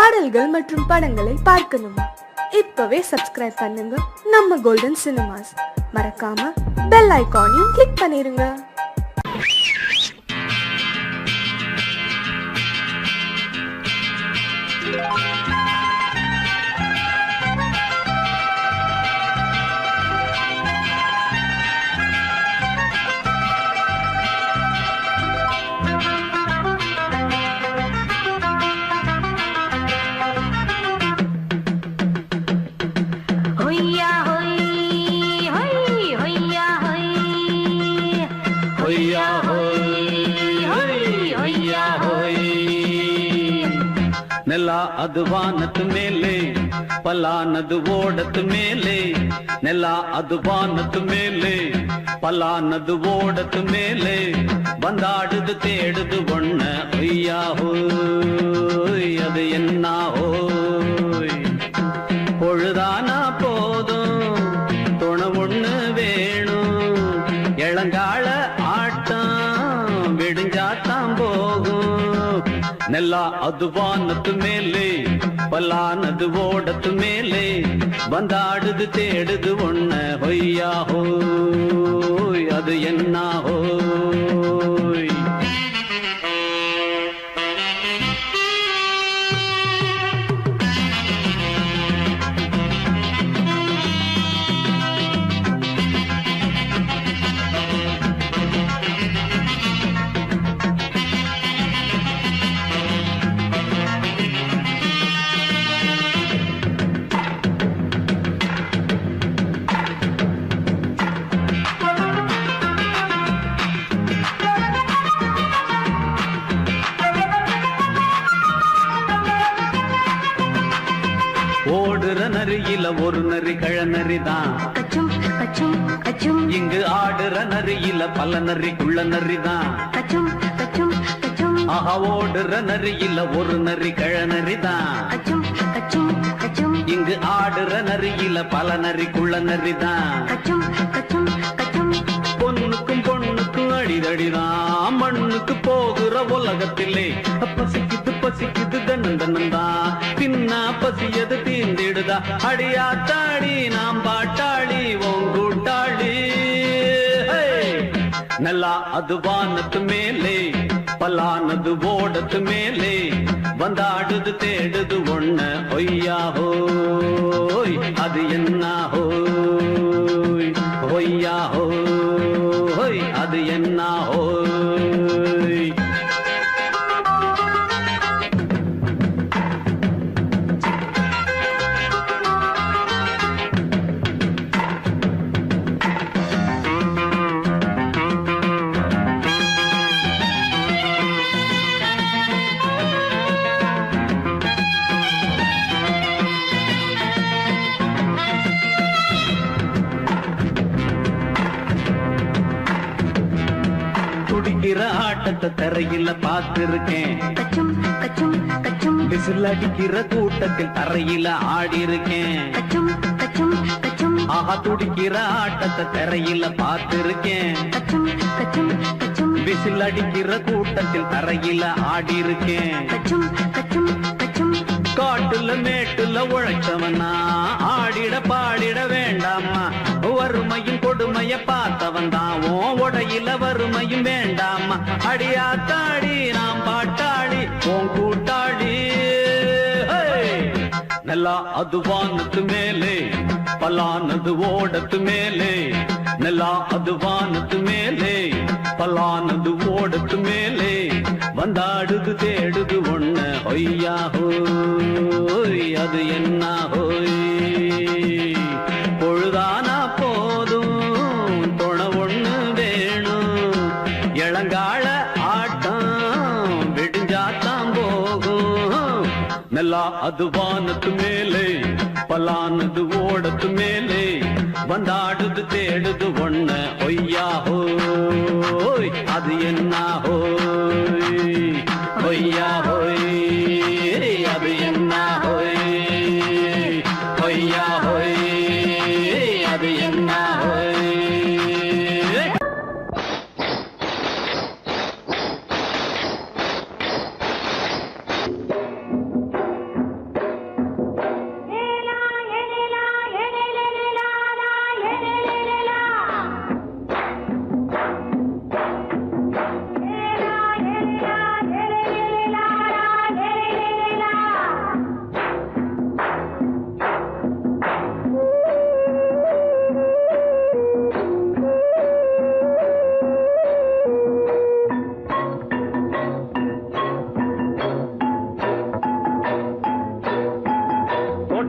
பாடல்கள் மற்றும் படங்களை பார்க்கணுமா? இப்பவே சப்ஸ்கிரைப் பண்ணுங்க நம்ம கோல்டன் சினிமாஸ். மறக்காம பெல் ஐகானையும் கிளிக் பண்ணிருங்க. ನೆಲ ಅದು ವಾನದ ಮೇಲೆ ಪಲಾನದು ಓಡದ ಮೇಲೆ ನೆಲ ಅದು ವಾನದ ಮೇಲೆ ಪಲಾನದು ಓಡದ ಮೇಲೆ ಬಂದಾಡುದು தேடுது ஒண்ண ஐயா ஹோய் அது என்ன ஹோய் பொழுதானா போதும் துணை ஒண்ணு வேணும் இளங்கால ஆட்டம் விடுஞ்சாத்தான் போகும் ನೆಲ ಅದು ವಾನದ ಮೇಲೆ ಪಲಾನದು ಓಡದ ಮೇಲೆ ಬಂದಾಡುದು தேடுது ஒண்ண ಹೊಯ್ಯಾ ಹೋಯ್ ಅದು என்ன ಹೋಯ್ ஓடுற நரியில ஒரு நரி கழநரிதான் இங்கு ஆடுற நரியில பல நரிக்குள்ள நரிதான் ஆஹா ஓடுற நரியில ஒரு நரி கழநரிதான் இங்கு ஆடுற நரியில பல நரிக்குள்ள நரிதான் பொண்ணுக்கும் பொண்ணுக்கும் அடிதடிதான் மண்ணுக்கு போகிற உலகத்திலே பசிக்குது பசிக்குது தன்னந்தனந்தான் தின்னா பசியது தீந்திடுதா அடியாத்தாடி நாம் பாட்டாளி ஓங்கூட்டாளி ನೆಲ ಅದು ವಾನದ ಮೇಲೆ ಪಲಾನದು ಓಡದ ಮೇಲೆ ಬಂದಾಡುದು தேடுது ஒண்ண ஒய்யா ஹோய் அது என்ன ஹோய் ஒய்யா ஹோய் அது என்ன ஹோய் துடிக்கிற ஆட்டத்தை தரையில பார்த்திருக்கேன் விசில் அடிக்கிற கூட்டத்தில் தரையில ஆடி இருக்கேன் ஆஹா துடிக்கிற ஆட்டத்தை தரையில பார்த்திருக்கேன் விசில் அடிக்கிற கூட்டத்தில் தரையில ஆடி இருக்கேன் காட்டுல மேட்டுல உழைச்சவனா ஆடிட பாடிட வேண்டாமா வறுமையும் கொடுமைய பார்த்தவன் தான் உடையில வறுமையும் வேண்டாமா அடியாத்தாடி நாம் பாட்டாளி உன் கூட்டாளி ನೆಲ ಅದು ವಾನದ ಮೇಲೆ ಪಲಾನದು ಓಡದ ಮೇಲೆ ನೆಲ ಅದು ವಾನದ ಮೇಲೆ ಪಲಾನದು ಓಡದ ಮೇಲೆ ಬಂದಾಡುದು தேடுது ஒண்ண ஒய்யா ஹோய் அது என்ன ஹோய் பொழுதானா போதும் துணை ஒண்ணு வேணும் இளங்கால ஆட்டம் விடுஞ்சாத்தான் போகும் ನೆಲ ಅದು ವಾನದ ಮೇಲೆ ಪಲಾನದು ಓಡದ ಮೇಲೆ ಬಂದಾಡುದು தேடுது ஒண்ண ஒய்யா ஹோய் அது என்ன ஹோய் ஒய்யா ஹோய் அது என்ன ஹோய் ஒய்யா ஹோய் அது என்ன ஹோய்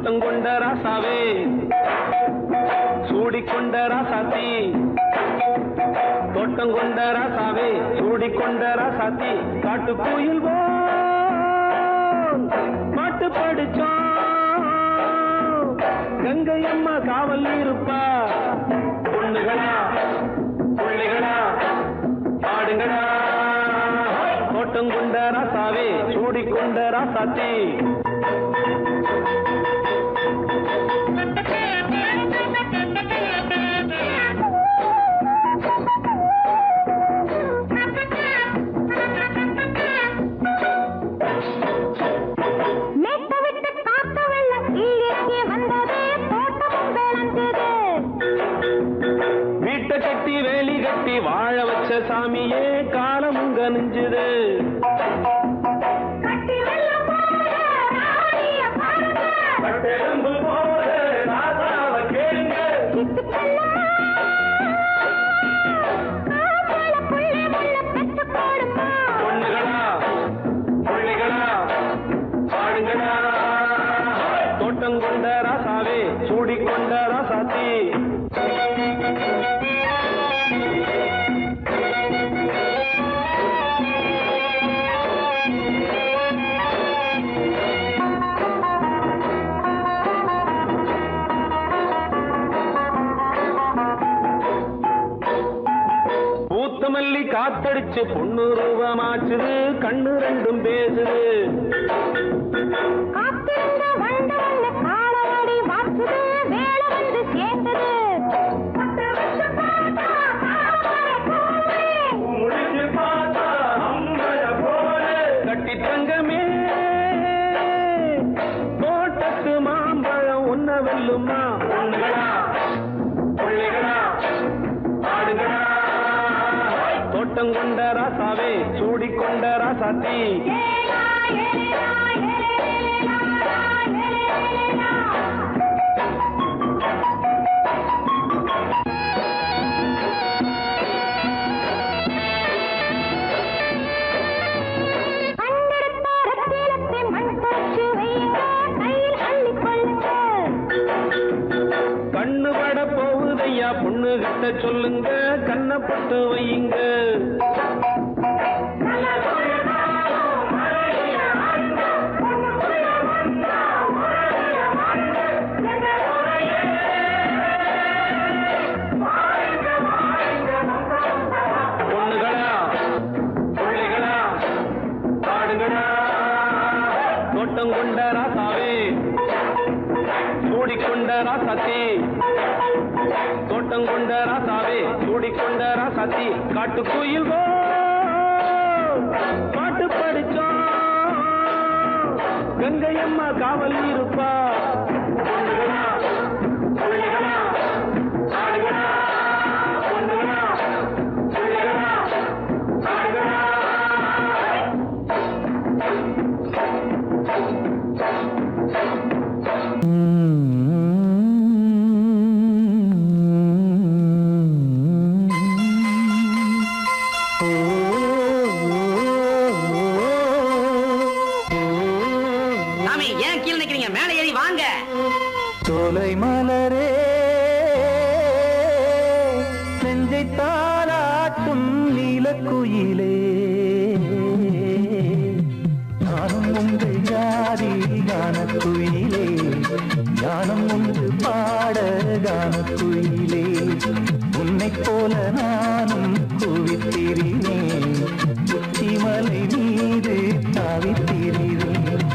தோட்டம் கொண்ட ராசாவே சூடிக்கொண்ட ராசாத்தி தோட்டம் கொண்ட ராசாவே சூடிக்கொண்ட ராசாத்தி காட்டு கோயில் பாட்டு படிச்சோம் கங்கை அம்மா காவல் இருப்பா பொண்ணுகளா பிள்ளைகளா பாடுங்களா தோட்டம் கொண்ட ராசாவே சூடிக்கொண்ட ராசாத்தி வீட்டை கட்டி வேலி கட்டி வாழ வச்ச சாமியே காலமும் கனிஞ்சுது பொண்ணுகளா பிள்ளைகளா பாடுங்களா தோட்டம் கொண்ட ராசாவே சூடிக்கொண்ட ராசாத்தி மல்லி காத்தடிச்சு பொண்ணு ரூபமாச்சுது கண்ணு ரெண்டும் பேசுது கட்டி தங்கமே தோட்டத்து மாம்பழம் உன்ன வெல்லுமா பொண்ணுகளா பிள்ளைகளா பாடுங்களா தோட்டம் கொண்ட ராசாவே சூடிக்கொண்ட ராசாத்தி கண்ணு பட போகுதையா பொண்ணு கிட்ட சொல்லுங்க கண்ணப்பட்டு வையுங்க பொண்ணுகளா பிள்ளைகளா பாடுங்களா தோட்டம் கொண்ட ராசாவே சூடிக்கொண்ட ராசாத்தி தோட்டம் கொண்ட ராசாவே சூடிக்கொண்ட ராசாத்தி காட்டு கோயில் பாட்டு படிச்சோம் கங்கை அம்மா காவல் இருப்பா பொண்ணுகளா பிள்ளைகளா பாடுகளா பொண்ணுகளா பிள்ளைகளா பாடுகளா ஏன் கீழே நிக்கிறீங்க? மேலே ஏறி வாங்க. சோலை மலரே நெஞ்சை தாளாட்டும் நீலக்குயிலே நானும் உங்கள் ஜாதி கானக்குயிலே ஞானம் ஒன்று பாட கானக்குயிலே உன்னை போல நானும் குவித்திரினேன் உச்சிமலை மீது தாவித்திரினேன்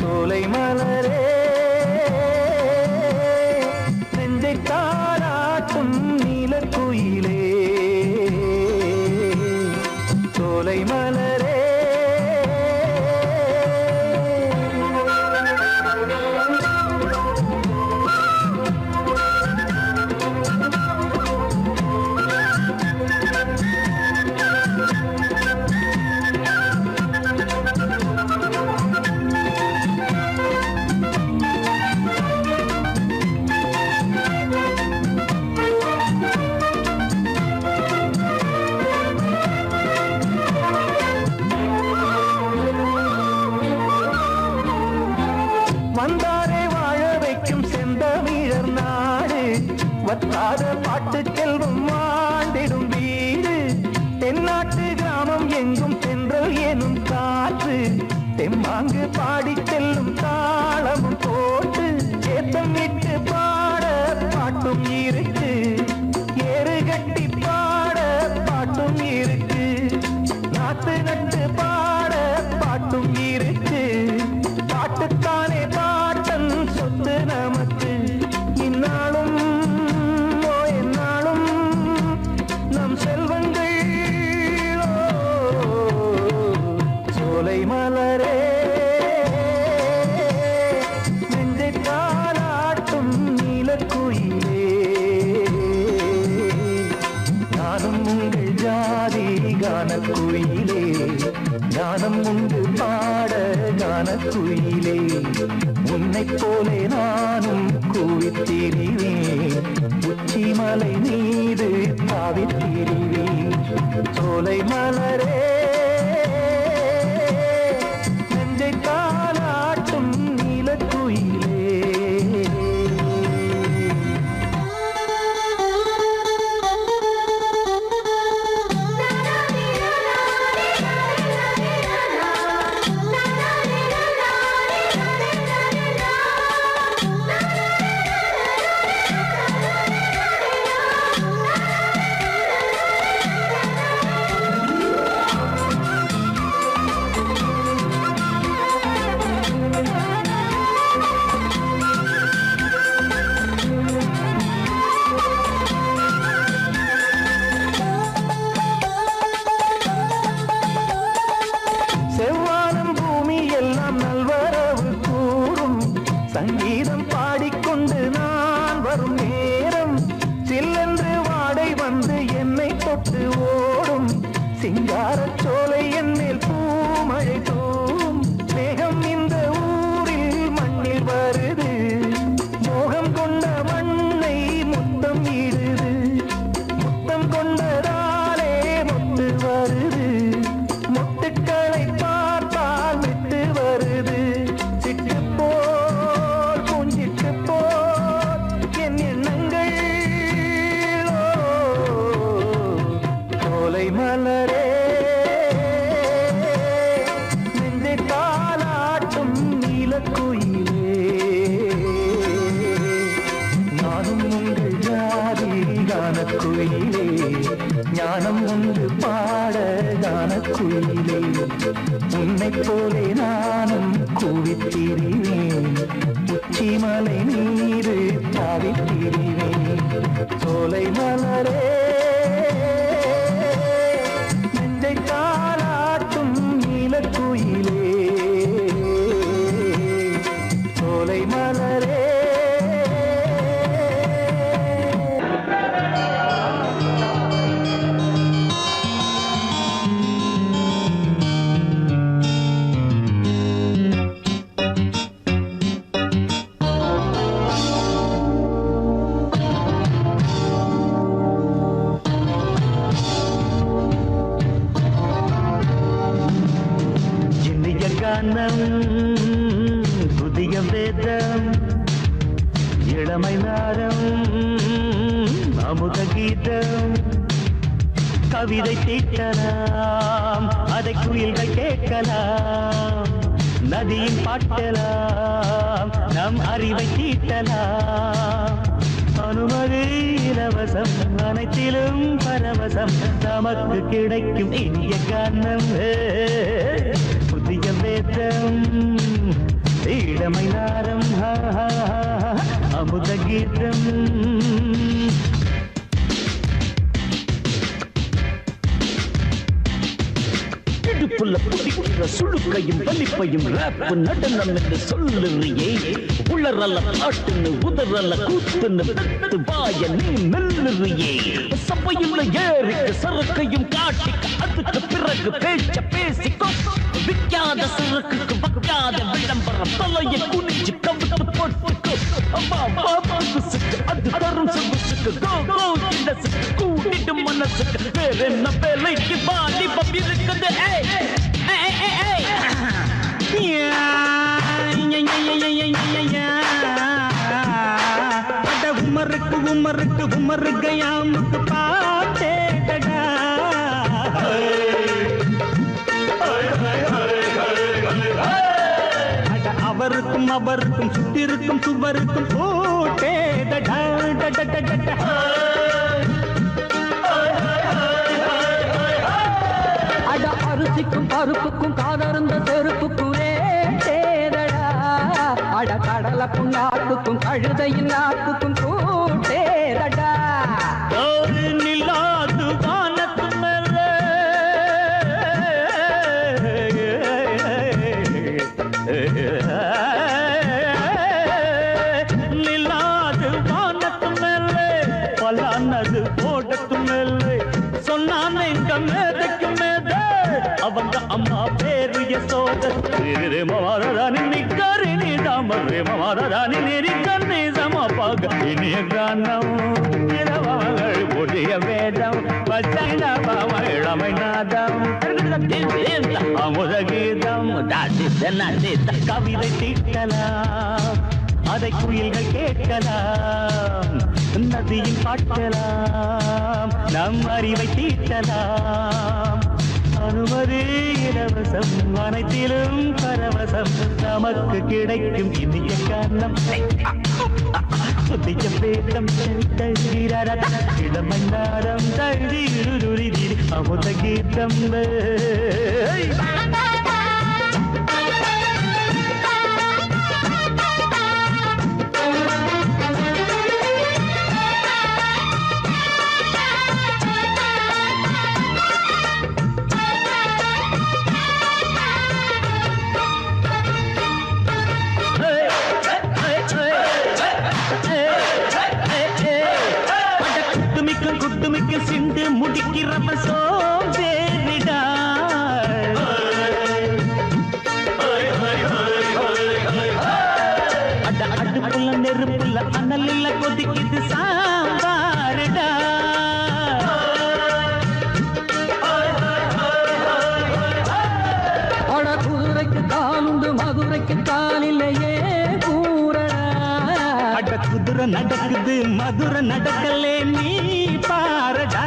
சோலை மலரே நெஞ்சை தாளாட்டும் நீலக்குயிலே பத்தாத பாட்டு செல்வம் வாழ்ந்திடும் வீடு தென்னாட்டு கிராமம் எங்கும் தென்றல் எனும் காற்று தெம்மாங்கு பாடி செல்லும் தாளமும் போட்டு ஏத்தமிட்டு பாட பாட்டும் இருக்கு ஏறு கட்டி பாட பாட்டும் இருக்கு நாத்து நட்டு பாட பாட்டும் இருக்கு பாட்டுத்தானே பாட்டன் சொத்து நமக்கு இந்நாளும் எந்நாளும் நம் செல்வங்கள் சோலை மலரே நெஞ்சை தாலாட்டும் நீலக்குயிலே நானும் உங்கள் ஜாதி கானக்குயிலே ஞானம் உண்டு பாட கானக்குயிலே உன்னைப் போலே நானும் கூவித்திரிவேன் உச்சிமலை மீது தாவித்திரிவேன் சோலை மலரே நெஞ்சை தாலாட்டும் நீலக்குயிலே செவ்வானம் பூமி எல்லாம் நல்வரவு கூறும் சங்கீதம் பாடிக்கொண்டு நான் வரும் நேரம் சில்லென்று வாடை வந்து என்னை தொட்டு ஓடும் சிங்காரச் சோலை என்னில் பூமழை தூவும் மேகம் இந்த ஊரில் மண்ணில் வருது மோகம் கொண்ட மண்ணை முத்தம் இடுது முத்தம் கொண்டதாலே முத்து வருது முத்துக்களை பார்த்தால் விட்டு வருது சிட்டு போல் பூஞ்சிட்டு போல் என் எண்ணங்கள் சோலை மலரே நெஞ்சை தாலாட்டும் நீலக்குயிலே நானும் உங்கள் ஜாதி கானக்குயிலே ஞானம் உண்டு பாட கானக்குயிலே உன்னைப் போலே நானும் கூவித்திரிவேன் உச்சிமலை நீரு தாவித்திரிவேன் சோலை மலரே நெஞ்சை தாலாட்டும் நீலக்குயிலே சோலை மலரே இனிய கானம் புதிய வேதம் இளமை நாரம் அமுத கீதம் கவிதை தீட்டலாம் அதை குயில்கள் கேட்கலாம் நதியின் பாட்டலாம் நம் அறிவை தீட்டலாம் அனுமதி இலவசம் அனைத்திலும் பரவசம் நமக்கு கிடைக்கும் இனிய கானம் புதிய வேதம் இளமை நாரம் அமுத கீதம் இடுப்புள்ள புதிக்கிற சுழுக்கையும் வலிப்பையும் ரேப்பு நடனம் என்று சொல்லுறியே உளறல்ல பாட்டுன்னு உதறல்ல கூத்துன்னு வெத்து வாய நீ மெல்லுறியே சபையுள்ள ஏறிக்கு சரக்கையும் காட்டிக்க அதுக்கு பிறகு பேச்ச பேசிக்கோ விக்காத சரக்குக்கு வைக்காத விளம்பரம் தலையை குனிஞ்சு கவிட்டு போட்டுக்கோ அம்மா பாபுசுக்கு அது தரும் சொகுசுக்கு கோ கோ இண்டசுக்கு கூட்டிட்டு மனசுக்கு வேற என்ன வேலைக்கு வாலிபம் இருக்குது உமருக்கு உமருக்கு உமருக்கு யாமுக்கு பாட்டேடா அவருக்கும் அவருக்கும் சுத்திருக்கும் சுவருக்கும் போட்டேடா அட அரிசிக்கும் பருப்புக்கும் காதருந்த செருப்புக்கும் ரேடா அட கடலுக்கும் நாட்டுக்கும் கழுதையின் நாட்டுக்கும் கூட்டேடா ஒரு நிலாது வானத்து மேலே நிலாது வானத்து மேலே பலானது போடத்து மேலே சொன்னான் எங்க மேதைக்கு மேதை அவங்க அம்மா பேரு யசோத ரே மவாராணி நிக்கரி நீதாம ரே மவாராணி நெறிக்கண்ணி சமபாக இனிய கானம் இரவங்கள் புதிய வேதம் பச்சைனாபாம இளமை நாதம் அமுத கீதம் கவிதை தீட்டலாம் அதை குயில்கள் கேட்கலாம் நதியில் பாட்டலாம் நம் அறிவை தீட்டலாம் அனுமதி இலவசம் அனைத்திலும் பரவசம் நமக்கு கிடைக்கும் இனிய காரணம் புதிய வேதம் இளமன்னாரம் தழுதி அமுத கீதம் குட்டுமிக்க சிண்டு முடிக்கிறப்ப சோம்பேறிடா அடுப்புள்ள நெருப்புள்ள அனலில் கொதிக்குது சாம்பாருடா அட குதிரைக்கு காலுண்டு மதுரைக்கு காலில்லையே கூறடா அட குதிரை நடக்குது மதுரை நடக்கலே நீ பாரடா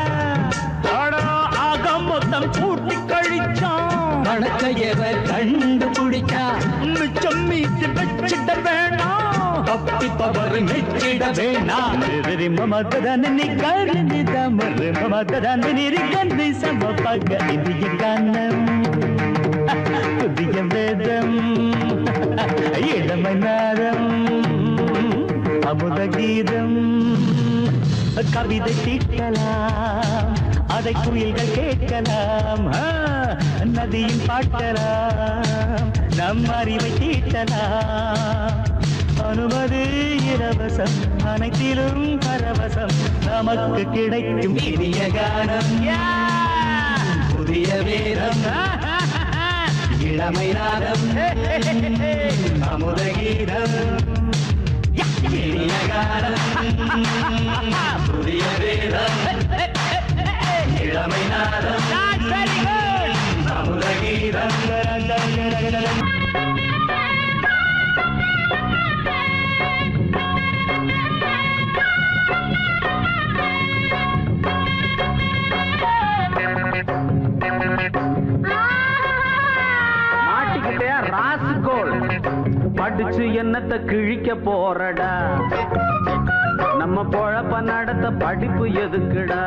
ஆக மொத்தம் கூட்டி கழிச்சான் கணக்கையவ கண்டுபிடிச்சா மிச்சம் மீட்டு வச்சிட வேணாம் தப்பி தவறு மெச்சிட வேணாம் மமதனி கருணி தமறு மமதனி நிரிகந்தி சமபக இந்திய கானம் புதிய வேதம் இளமை நாதம் அமுத கீதம் கவிதை தீட்டலாம் அதை குயில்கள் கேட்கலாம் நதியில் பாட்டலாம் நம் அறிவை தீட்டலாம் அனுமதி இலவசம் அனைத்திலும் பரவசம் நமக்கு கிடைக்கும் இனிய கானம் புதிய வேதம் இளமை நாதம் அமுத கீதம் இனிய கானம் புதிய வேதம் இளமை நாதம் அமுத கீதம் மாட்டிக்கிட்டே ராஸ்கோல் படிச்சு என்னத்தை கிழிக்க போறடா நம்ம பொழப்ப நடத்த படிப்பு எதுக்குடா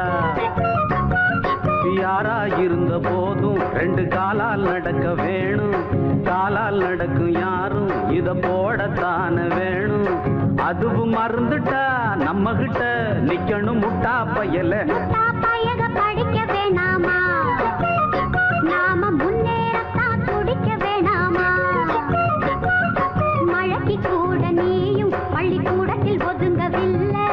யாரா இருந்த போதும் ரெண்டு காலால் நடக்க வேணும் காலால் நடக்கும் யாரும் இத போடத்தான வேணும் அதுவும் மறந்துட்டா நம்ம கிட்ட நிக்கணும் முட்டா பயல படிக்க வேணாமா நாம முன்னேறத்தான் துடிக்க வேணாமா மழைக்கு கூட நீயும் பள்ளிக்கூடத்தில் ஒதுங்கவில்லை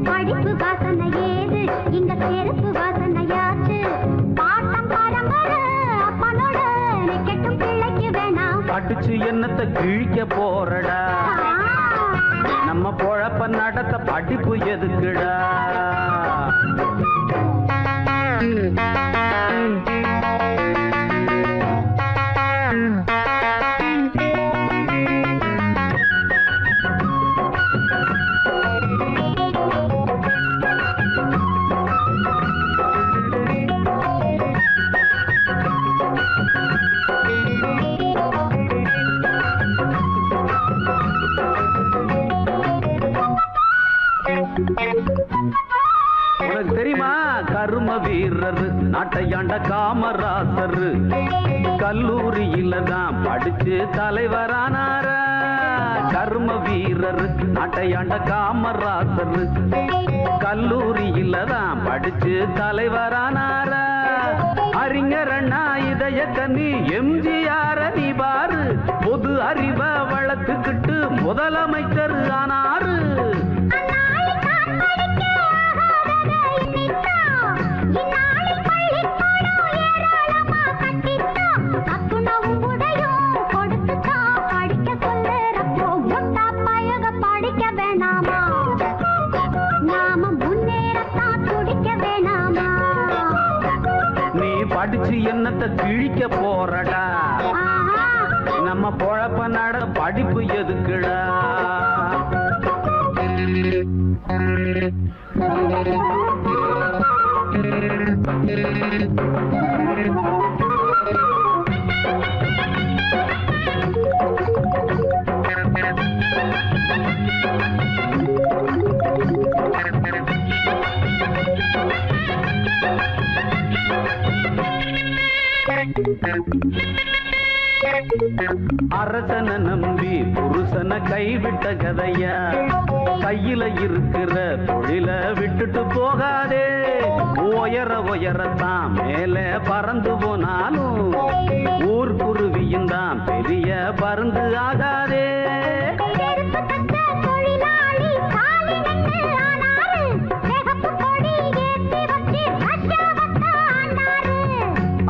படிப்பு வாசனை ஏது இங்க செருப்பு வாசனையாச்சு பாட்டம் பரம்பரை அப்பனோட கெட்டும் பிள்ளைக்கு வேணாம் படிச்சு என்னத்தை கிழிக்க போறடா நம்ம பொழப்ப நடத்த படிப்பு எதுக்குடா நாட்டையாண்ட காமராசர் கல்லூரியில தான் படிச்சு தலைவரானார கர்ம வீரர் நாட்டையாண்ட காமராசர் கல்லூரியில தான் படிச்சு தலைவரானார அறிஞர் அண்ணா இதய கண்ணி எம்ஜிஆர் நீ பாரு பொது அறிவை வளர்த்துக்கிட்டு முதலமைச்சர் ஆனாரு படிச்சு என்னத்தை கிழிக்க போறடா நம்ம பொழப்ப நட படிப்பு எதுக்குடா அரசனை நம்பி புருஷனை கைவிட்ட கதையா கையில இருக்கிற தொழில விட்டுட்டு போகாதே உயர உயரத்தான் மேல பறந்து போனாலும் ஊர்க்குருவியும் தான் பெரிய பருந்து ஆகாதே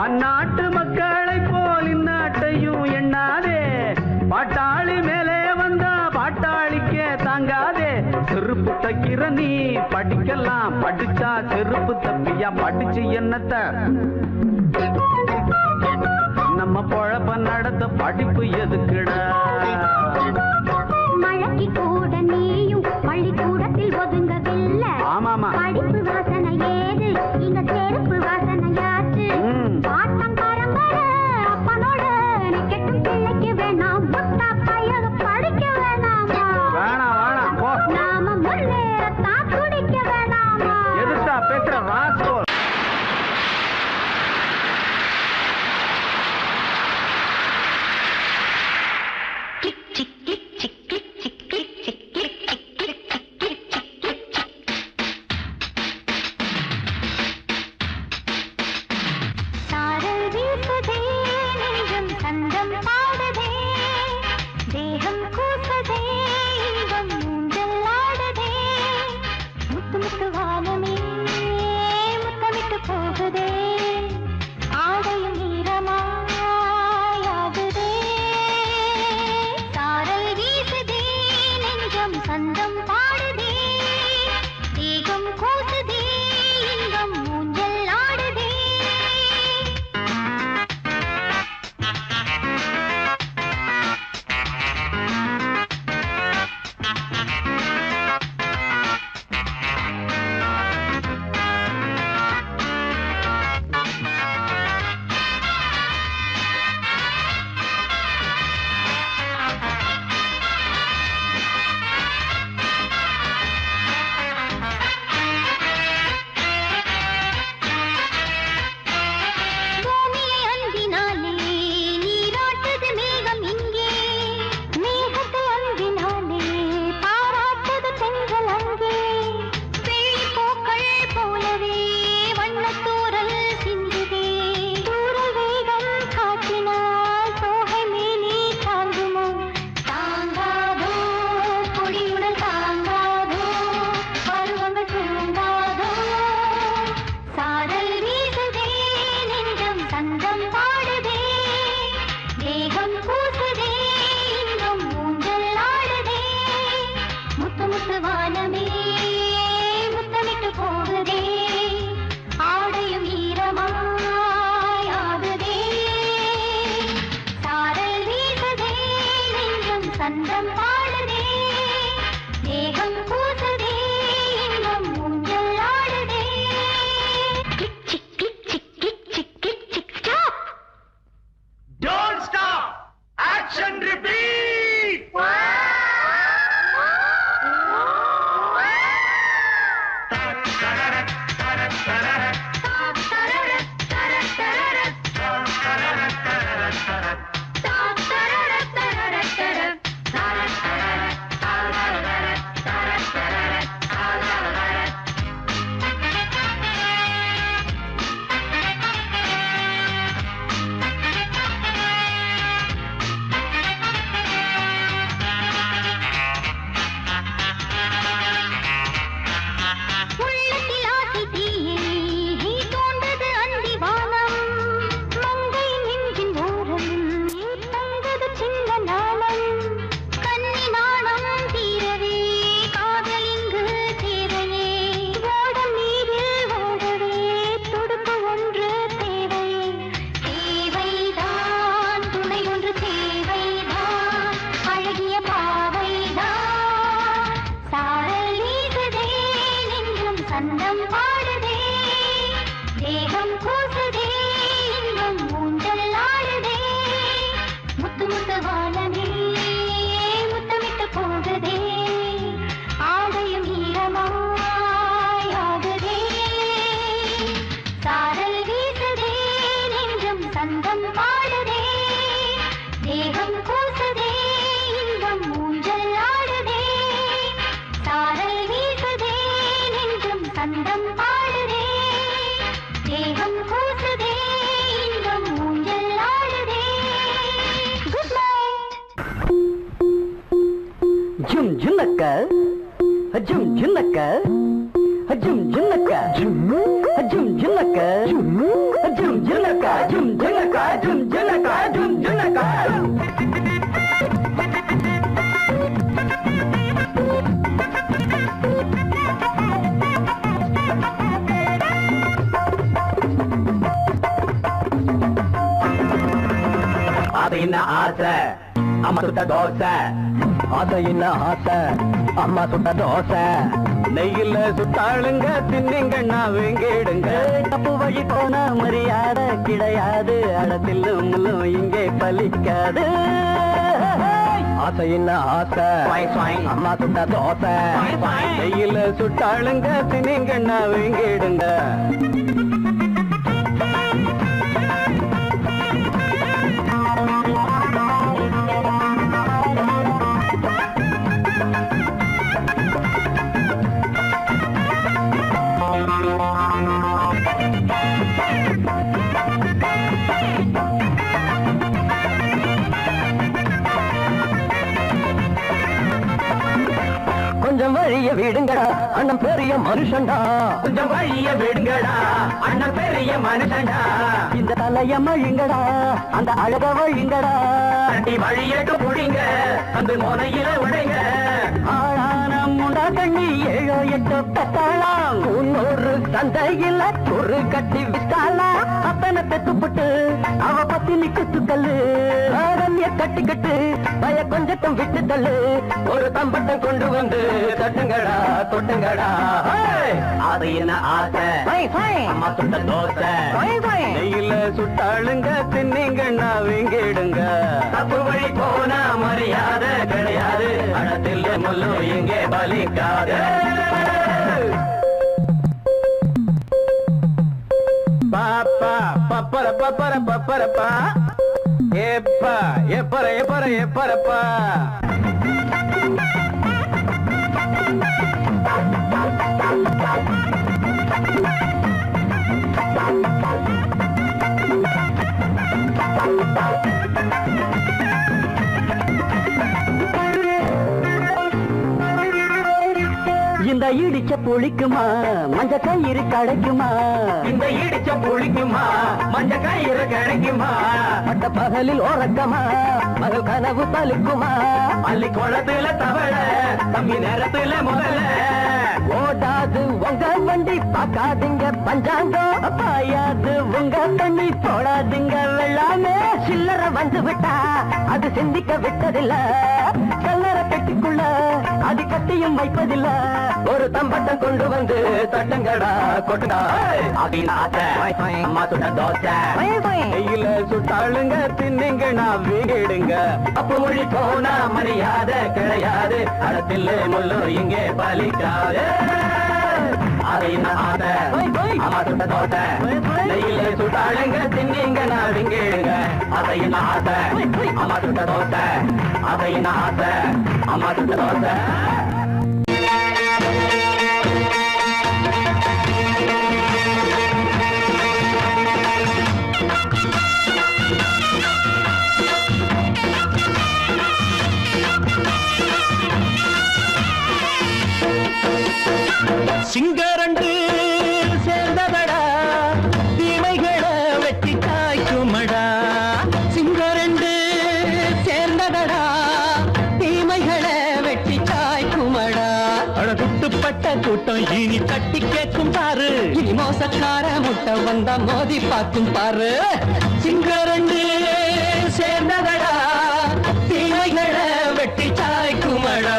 அந்நாட்டு மக்களை போல் இந்நாட்டையும் எண்ணாதே பாட்டாளி மேலே வந்தா பாட்டாளிக்கே தாங்காதே செருப்பு தைக்கிற நீ படிக்கலாம் படிச்சா செருப்பு தப்பியா படிச்சு என்னத்த நம்ம பொழப்ப நடத்த படிப்பு எதுக்குடா மழைக்கு கூட நீயும் பள்ளிக்கூடத்தில் ஒதுங்கவில்லை ஆமாமா படிப்பு வாசனை ஏது இங்க செருப்பு வாசனையாச்சு பாட்டம் பரம்பரை அப்பனோட நிக்கட்டும் பிள்ளைக்கு வேணாம் முட்டா பையக படிக்க வேணாமா வேணாம் வேணாம் போ நாம முன்னேறத்தான் துடிக்க வேணாமா எதுக்கா பேசுற ராஸ்கோ சந்தம் பாடுதே தேகம் கூசுதே இன்பம் ஊஞ்சல் ஆடுதே முத்து முத்து வானமே முத்தமிட்டு போகுதே ஆடையும் ஈரமாய் ஆகுதே சாரல் வீசுதே நெஞ்சம் சந்தம் பாடுதே தேகம் கூசுதே இன்பம் ஊஞ்சல் ஆடுதே சாரல் வீசுதே நெஞ்சம் சந்தம் பாடுதே தேகம் கூசுதே இன்பம் ஊஞ்சல் ஆடுதே குட் நைட் ஜும் ஜுன்னக்க ஜும் ஜுன்னக்க ஜும் ஜுன்னக்க ஜும் ஜுன்னக்க ஜும் ஜுன்னக்க ஜும் ஜுன்னக்க ஜும் ஜுன்னக்க ஜும் ஜுன்னக்க அது என்ன ஆசை அம்மா சுட்ட தோசை அது என்ன ஆசை அம்மா சுட்ட தோசை நெய்யில சுட்டாளுங்க தின்னிங்கண்ணா வேங்கிடுங்க தப்பு வழி போன மரியாதை கிடையாது அடத்தில் முள்ளும் இங்கே பலிக்காது ஆசை என்ன ஆசை அம்மா சுட்ட தோசை நெய்யில சுட்டாளுங்க தின்னிங்கண்ணா வேங்கிடுங்க கொஞ்சம் வழிய விடுங்கடா அண்ணன் பெரிய மனுஷன்டா கொஞ்சம் வழிய விடுங்கடா அண்ணன் பெரிய மனுஷன்டா இந்த தலைய மழுங்கடா அந்த அழக வழிங்கடா அடி வழியட்டு புடிங்க அந்த முனையில உடைங்க ஆளான முண்டா கண்ணி 7 8 பெத்தாளாம் இன்னொரு சந்தையில ஒரு கட்டி வித்தாளா அப்பனை பெத்துப்பட்டு அவ பத்தினி குத்துக்கல்லு ஆரண்ய கட்டிக்கட்டு பய கொஞ்சட்டும் விட்டு தள்ளு ஒரு தம்பட்டம் கொண்டு வந்து தட்டுங்கடா தொட்டுங்கடா அது என்ன ஆசை அம்மா சுட்ட தோசை நெய்யில சுட்டாளுங்க தின்னிங்கண்ணா வீங்கிடுங்க தப்பு வழி போனா மரியாதை கிடையாது அடத்தில் முள்ளு இங்கே பலிக்காது பாப்பா பப்பர பப்பர பப்பரப்பா எப்பா எப்பர எப்பர எப்பரப்பா இந்த இடிச்ச புளிக்குமா மஞ்ச கயிறு கிடைக்குமா இந்த இடிச்ச புளிக்குமா மஞ்ச கயிறு கிடைக்குமா பட்ட பகலில் ஓரக்கமா மகள் கனவு பலிக்குமா அள்ளி குளத்துல தவள தம்பி நேரத்துல முதல்ல ஓடாது உங்க வண்டி பார்க்காதீங்க பஞ்சாங்கம் பாயாது உங்க தண்ணி போடாதீங்க வெள்ளாமே சில்லற வந்து விட்டா அது சிந்திக்க விட்டதில்ல கல்லற கட்டிக்குள்ள அது கட்டியும் வைப்பதில்ல ஒரு தம்பட்டம் கொண்டு வந்து தட்டங்கடா கொட்டுடா அம்மா சுட்ட தோசை கையில சுட்டாளுங்க தின்னிங்க நான் வீடுங்க அப்ப மொழி போனா மரியாதை கிடையாது அடத்தில் முள்ளு இங்கே பலிக்காது அம்மா சுட்ட தோசை நெய்யில சுட்டாளுங்க தின்னிங்க நான் விங்கிடுங்க அதையின் ஆசை அம்மா சுட்ட தோசை அதையின் ஆசை அம்மா சுட்ட தோசை சிங்கரண்டு சேர்ந்ததடா தீமைகளை வெட்டி காய்க்குமடா சிங்கரண்டு சேர்ந்ததடா தீமைகளை வெட்டி காய்க்குமடா அழகுட்டுப்பட்ட கூட்டம் இனி தட்டி கேட்கும் பாரு இனி மோசக்கார முட்டை வந்தா மோதி பார்க்கும் பாரு சிங்கரண்டு சேர்ந்ததடா தீமைகளை வெட்டி காய்க்குமடா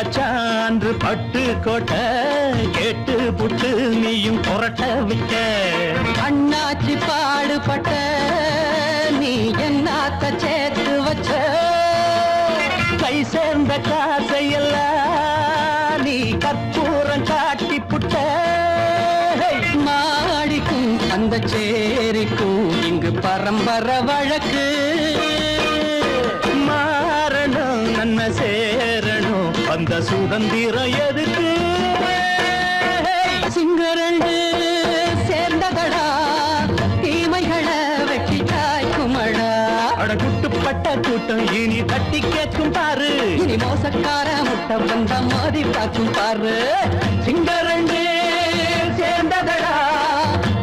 வச்சான்று பட்டு கோட்டை கேட்டு புட்டு நீயும் புரட்ட விட்ட அண்ணாச்சி பாடுபட்ட நீ என்னாத்த சேர்த்து வச்ச கை சேர்ந்த காசையெல்லாம் நீ கற்பூரம் காட்டி புட்ட மாடிக்கும் அந்த சேரிக்கும் இங்கு பரம்பரை வழக்கு மாறணும் நன்மை சேரணும் அந்த சுதந்திரம் எதுக்கு சிங்கரண்டு சேர்ந்ததடா தீமைகளை வெட்டி காய்க்குமடா அடகுட்டுப்பட்ட கூட்டம் இனி தட்டி கேட்கும் பாரு இனி மோசக்கார முட்டை வந்த மோதி பார்க்கும் பாரு சிங்கரண்டு சேர்ந்ததடா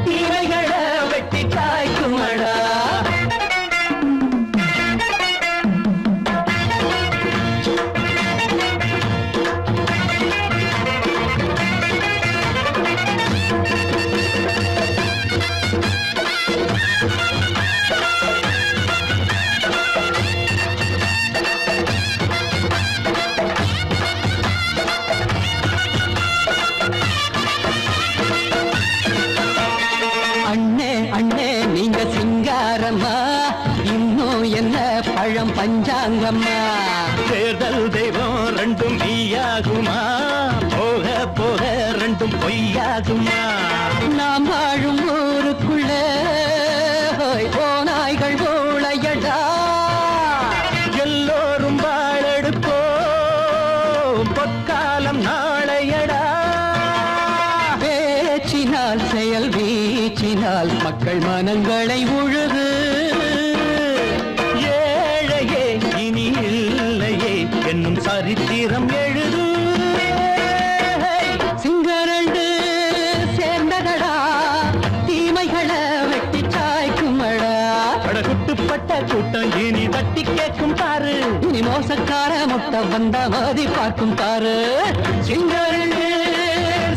தீமைகளை வெட்டி காய்க்குமடா நீங்க சிங்காரம்மா இன்னும் என்ன பழம் பஞ்சாங்கம்மா தேர்தல் தெய்வம் ரெண்டும் மெய்யாகுமா போக போக ரெண்டும் பொய்யாகுமா நாம் வாழும் ஊருக்குள்ள போனாய்கள் ஊழையடா எல்லோரும் வாழெடுப்போம் பொற்காலம் நாளையடா பேச்சினால் செயல் வீச்சினால் மக்கள் மனங்களை உழுது ஏழையே இனி இல்லையே என்னும் சரித்திரம் எழுது சிங்கரண்டு சேர்ந்ததடா தீமைகளை வெட்டி சாய்க்குமடா அடகுட்டுப்பட்ட கூட்டம் இனி தட்டி கேட்கும் பாரு இனி மோசக்கார முட்டை வந்த மதி பார்க்கும் பாரு சிங்கரண்டு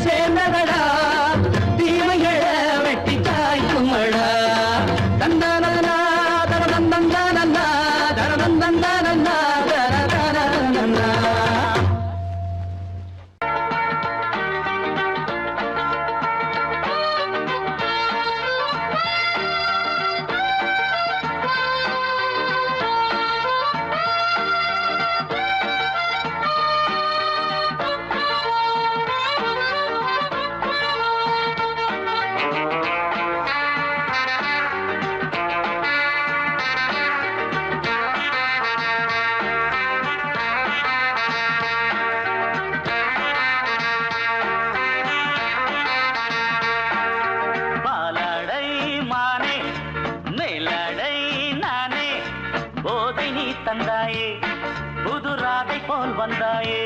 சேர்ந்ததடா தீமைகளை வெட்டி சாய்க்குமடா தந்தானா தரதந்தந்தானா தரதந்தந்தானா தரதந்தந்தானா பாலாடை மானே மேலாடை நானே போதை நீ தந்தாயே புது ராதை போல் வந்தாயே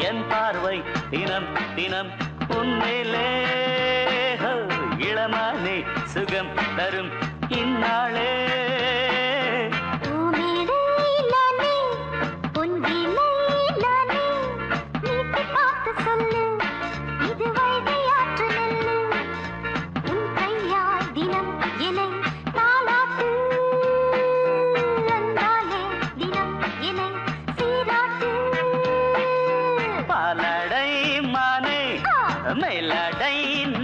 என் பார்வை தினம் தினம் உன்மேலே இளமானே சுகம் தரும் இந்நாளே பாலாடை மானே மேலாடை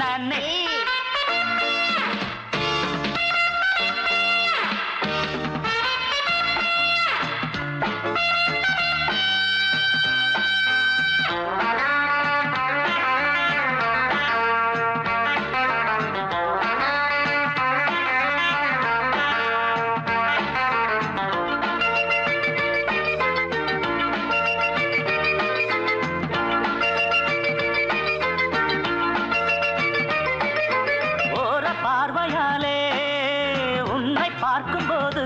நானே பார்வையாலே உன்னை பார்க்கும்போது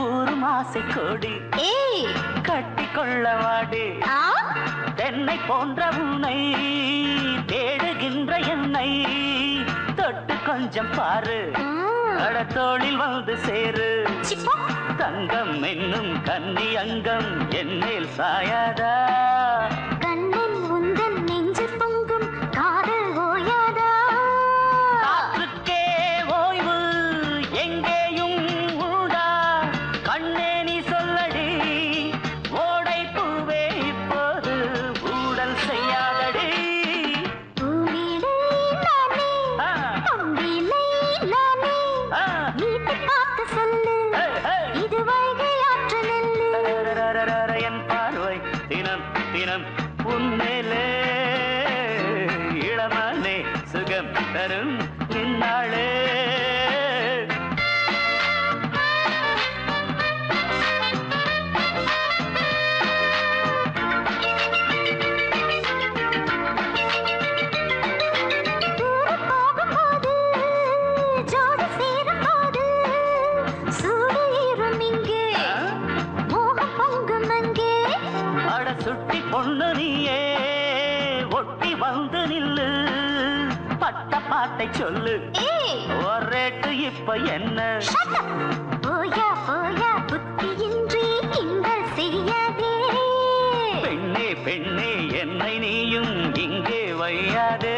ஊரும் ஆசை கொடி கட்டி கொள்ளவாடி தென்னை போன்ற உன்னை தேடுகின்ற என்னை தொட்டு கொஞ்சம் பாரு கடத்தோளில் வந்து சேரு தங்கம் என்னும் கன்னி அங்கம் என்னேல் சாயாதா கண்ணன் உந்தன் நெஞ்சு பொங்கும் காதல் ஓயாதா காற்றுக்கே ஓய்வு எங்கேயும் உண்டா கண்ணே நீ சொல்லடி ஓடை பூவே இப்போ நின்னாளே சுட்டி பொண்ணு நீயே ஒட்டி வந்து நில்லு பட்ட பாட்டை சொல்லு ரேட்டு இப்ப என்ன போயா போயா புத்தியின்றி கிண்டல் செய்யாதே பெண்ணே பெண்ணே என்னை நீயும் இங்கே வையாதே